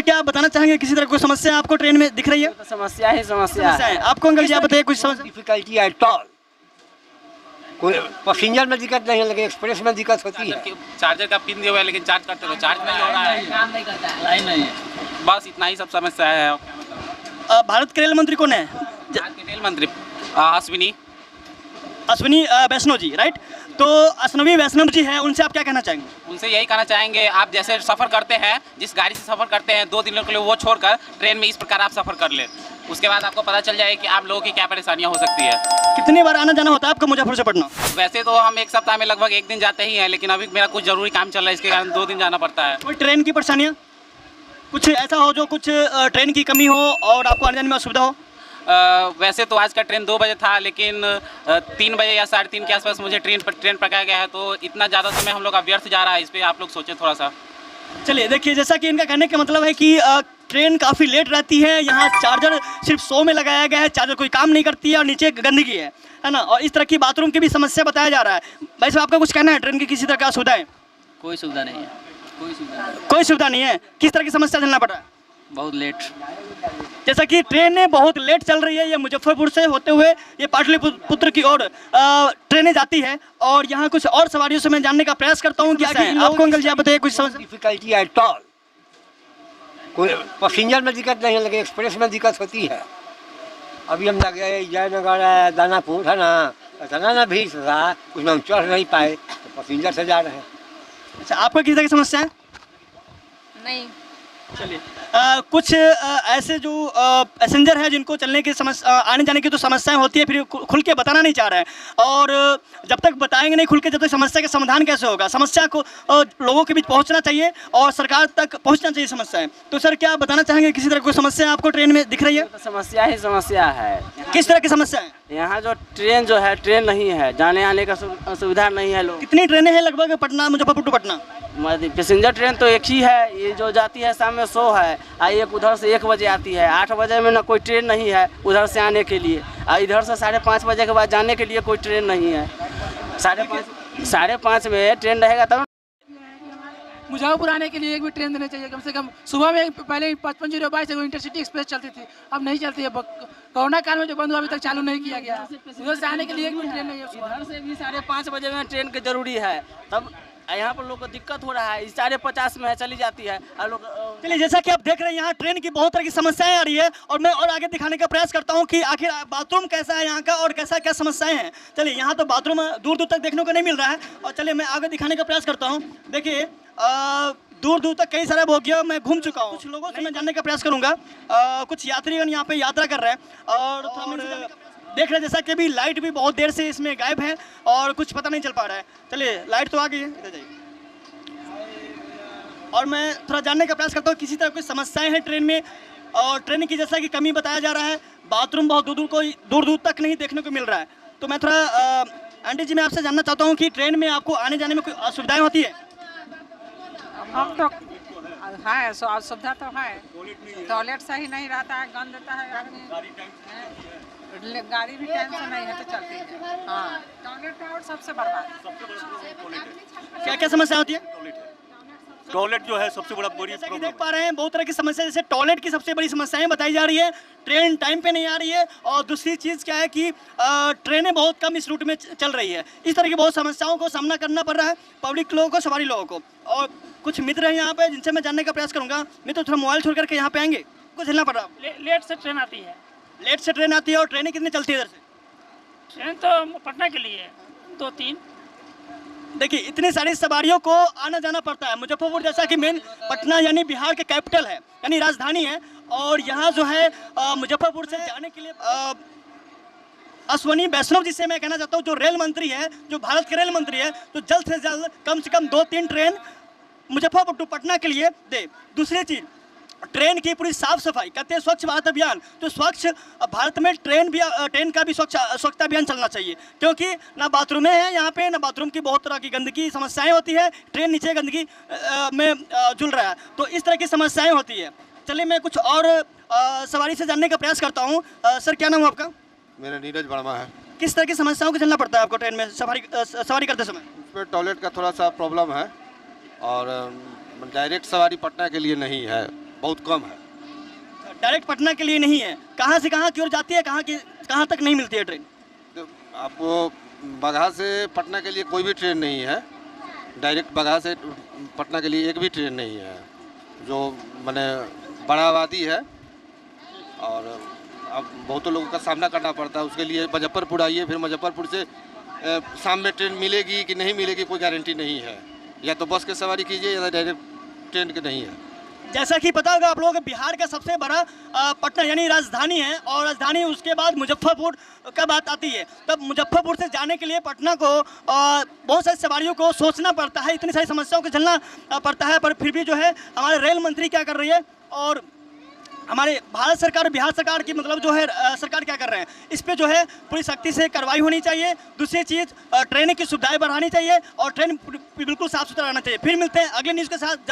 Sir क्या आप बताना चाहेंगे, किसी तरह कोई समस्या आपको ट्रेन में दिख रही है? तो समस्या ही समस्या समस्या है। है आपको अंकल जी, आप बताइए कुछ समस्या। Difficulty at all. कोई पैसेंजर में दिक्कत नहीं है, लेकिन एक्सप्रेस में दिक्कत होती है। चार्जर का पिन दिया हुआ है लेकिन चार्ज करते हो चार्ज नहीं हो रहा है, काम नहीं करता है, लाइन नहीं है। बस इतना ही सब समस्या है। भारत के रेल मंत्री कौन है? रेल मंत्री अश्विनी अश्विनी वैष्णव जी, राइट? तो अश्विनी वैष्णव जी हैं, उनसे आप क्या कहना चाहेंगे? उनसे यही कहना चाहेंगे, आप जैसे सफ़र करते हैं, जिस गाड़ी से सफ़र करते हैं 2 दिनों के लिए, वो छोड़कर ट्रेन में इस प्रकार आप सफ़र कर ले। उसके बाद आपको पता चल जाए कि आप लोगों की क्या परेशानियां हो सकती है। कितनी बार आना जाना होता है आपको मुजफ्फरपुर से पटना? वैसे तो हम एक सप्ताह में लगभग 1 दिन जाते ही हैं, लेकिन अभी मेरा कुछ ज़रूरी काम चल रहा है, इसके कारण 2 दिन जाना पड़ता है। कोई ट्रेन की परेशानियाँ, कुछ ऐसा हो जो कुछ ट्रेन की कमी हो और आपको आने जाने में असुविधा हो? वैसे तो आज का ट्रेन 2 बजे था, लेकिन 3 बजे या 3:30 के आसपास मुझे ट्रेन पकड़ाया गया है, तो इतना ज़्यादा समय हम लोग का व्यर्थ जा रहा है। इस पर आप लोग सोचें थोड़ा सा। चलिए देखिए, जैसा कि इनका कहने का मतलब है कि ट्रेन काफ़ी लेट रहती है, यहाँ चार्जर सिर्फ 100 में लगाया गया है, चार्जर कोई काम नहीं करती है और नीचे गंदगी है ना, और इस तरह की बाथरूम की भी समस्या बताया जा रहा है। वैसे आपका कुछ कहना है, ट्रेन की किसी तरह का सुविधा है? कोई सुविधा नहीं है, कोई सुविधा नहीं। कोई सुविधा नहीं है। किस तरह की समस्या झेलना पड़ रहा है? बहुत लेट। जैसा कि ट्रेनें बहुत लेट चल रही है, ये मुजफ्फरपुर से होते हुए ये पाटलिपुत्र की ओर ट्रेनें जाती है, और यहाँ कुछ और सवारियों से मैं जानने का प्रयास करता हूँ कि आपको अंकल जी आप बताइए कुछ समस्या। Difficulty at all. कोई पैसेंजर में दिक्कत नहीं है, लेकिन एक्सप्रेस में दिक्कत होती है। अभी हम लग गए जयनगर दानापुर है ना, इतना ना भीड़ था, उसमें हम चढ़ नहीं पाए, तो पैसेंजर से जा रहे हैं। अच्छा, आपको किस तरह की समस्या है? नहीं। चलिए कुछ ऐसे जो पैसेंजर हैं जिनको चलने की समस्या, आने जाने की तो समस्याएं होती है, फिर खुल के बताना नहीं चाह रहे हैं, और जब तक बताएंगे नहीं खुल के, जब तक समस्या का समाधान कैसे होगा? समस्या को लोगों के बीच पहुंचना चाहिए और सरकार तक पहुंचना चाहिए समस्याएं। तो सर क्या आप बताना चाहेंगे, किसी तरह कोई समस्या आपको ट्रेन में दिख रही है? तो समस्या ही समस्या है। किस तरह की समस्या है? यहाँ जो ट्रेन जो है, ट्रेन नहीं है, जाने आने का सुविधा नहीं है। लोग कितनी ट्रेनें हैं लगभग Patna Muzaffarpur to Patna? Passenger train तो एक ही है, ये जो जाती है शाम में 100 है, एक उधर से 1 बजे आती है। 8 बजे में ना कोई ट्रेन नहीं है उधर से आने के लिए, और इधर से 5:30 बजे के बाद जाने के लिए कोई ट्रेन नहीं है। 5:30 में ट्रेन रहेगा तब। मुजफ्फरपुर आने के लिए एक भी ट्रेन देना चाहिए कम से कम। सुबह में पहले 55:22 इंटरसिटी एक्सप्रेस चलती थी, अब नहीं चलती है। कोरोना काल में जो बंद हुआ अभी तक चालू नहीं किया गया। उधर से आने के लिए एक भी ट्रेन नहीं है। इधर से भी 5:30 बजे में ट्रेन की जरूरी है, तब यहाँ पर लोग को दिक्कत हो रहा है। 50 में चली जाती है और लोग। चलिए जैसा कि आप देख रहे हैं, यहाँ ट्रेन की बहुत तरह की समस्याएं आ रही है, और मैं और आगे दिखाने का प्रयास करता हूँ कि आखिर बाथरूम कैसा है यहाँ का और कैसा क्या समस्याएं हैं। चलिए यहाँ तो बाथरूम दूर दूर तक देखने को नहीं मिल रहा है, और चलिए मैं आगे दिखाने का प्रयास करता हूँ। देखिए दूर दूर तक कई सारे बोगियों मैं घूम चुका हूँ। कुछ लोगों से मैं जानने का प्रयास करूँगा। कुछ यात्रीगण यहाँ पे यात्रा कर रहे हैं, और देख रहे हैं जैसा कि अभी लाइट भी बहुत देर से इसमें गायब है और कुछ पता नहीं चल पा रहा है। चलिए लाइट तो आ गई है, इधर जाइए, और मैं थोड़ा जानने का प्रयास करता हूँ किसी तरह की समस्याएं हैं ट्रेन में, और ट्रेन की जैसा कि कमी बताया जा रहा है, बाथरूम बहुत दूर दूर तक नहीं देखने को मिल रहा है। तो मैं थोड़ा आंटी जी मैं आपसे जानना चाहता हूँ कि ट्रेन में आपको आने जाने में कोई असुविधाएं होती है? हम तो है, सुविधा तो है, टॉयलेट सही नहीं रहता है, गंद देता है आदमी, गाड़ी भी टाइम से नहीं है तो चलती है। हाँ, टॉयलेट और सबसे बर्बाद। क्या क्या समस्या होती है? टॉयलेट जो है सबसे बड़ा बड़ी जैसा कि देख पा रहे हैं, बहुत तरह की समस्या, जैसे टॉयलेट की सबसे बड़ी समस्याएं बताई जा रही है। ट्रेन टाइम पे नहीं आ रही है, और दूसरी चीज़ क्या है कि ट्रेनें बहुत कम इस रूट में चल रही है। इस तरह की बहुत समस्याओं को सामना करना पड़ रहा है पब्लिक लोगों को, सवारी लोगों को। और कुछ मित्र हैं यहाँ पे जिनसे मैं जानने का प्रयास करूँगा। मित्र थोड़ा मोबाइल छोड़ करके यहाँ पे आएंगे, कुछ झेलना पड़ रहा है। लेट से ट्रेन आती है। लेट से ट्रेन आती है, और ट्रेनें कितनी चलती है इधर से? ट्रेन तो पटना के लिए 2-3। देखिए इतनी सारी सवारियों को आना जाना पड़ता है। मुजफ्फरपुर जैसा कि मेन पटना यानी बिहार के कैपिटल है, यानी राजधानी है, और यहाँ जो है मुजफ्फरपुर से जाने के लिए अश्विनी वैष्णव जी से मैं कहना चाहता हूँ, जो रेल मंत्री है, जो भारत के रेल मंत्री है, तो जल्द से जल्द कम से कम 2-3 ट्रेन मुजफ्फरपुर टू पटना के लिए दे। दूसरी चीज़, ट्रेन की पूरी साफ सफाई, कहते हैं स्वच्छ भारत अभियान, तो स्वच्छ भारत में ट्रेन का भी स्वच्छता अभियान चलना चाहिए, क्योंकि ना बाथरूमें हैं यहाँ पे, ना बाथरूम की बहुत तरह की गंदगी समस्याएं होती है, ट्रेन नीचे गंदगी में जुल रहा है, तो इस तरह की समस्याएं होती है। चलिए मैं कुछ और सवारी से जानने का प्रयास करता हूँ। सर क्या नाम है आपका? मेरा नीरज वर्मा है। किस तरह की समस्याओं को झेलना पड़ता है आपको ट्रेन में सवारी करते समय? उसमें टॉयलेट का थोड़ा सा प्रॉब्लम है, और डायरेक्ट सवारी पटना के लिए नहीं है, बहुत कम है। डायरेक्ट पटना के लिए नहीं है, कहाँ से कहाँ की ओर जाती है, कहाँ तक नहीं मिलती है ट्रेन? तो आपको बगहा से पटना के लिए कोई भी ट्रेन नहीं है, डायरेक्ट बगहा से पटना के लिए एक भी ट्रेन नहीं है, जो माने बड़ा आबादी है और अब बहुत लोगों का सामना करना पड़ता है। उसके लिए मुजफ्फरपुर आइए, फिर मुजफ्फरपुर से शाम में ट्रेन मिलेगी कि नहीं मिलेगी कोई गारंटी नहीं है, या तो बस की सवारी कीजिए या डायरेक्ट ट्रेन की नहीं है। जैसा कि पता होगा आप लोगों को, बिहार का सबसे बड़ा पटना यानी राजधानी है, और राजधानी उसके बाद मुजफ्फरपुर का बात आती है। तब मुजफ्फरपुर से जाने के लिए पटना को बहुत सारी सवारियों को सोचना पड़ता है, इतनी सारी समस्याओं को झेलना पड़ता है। पर फिर भी जो है हमारे रेल मंत्री क्या कर रही है, और हमारे भारत सरकार और बिहार सरकार की मतलब जो है सरकार क्या कर रहे हैं, इस पे जो है पूरी सख्ती से कार्रवाई होनी चाहिए। दूसरी चीज़, ट्रेन की सुविधाएं बढ़ानी चाहिए और ट्रेन बिल्कुल साफ सुथरा रहना चाहिए। फिर मिलते हैं अगले न्यूज़ के साथ। जब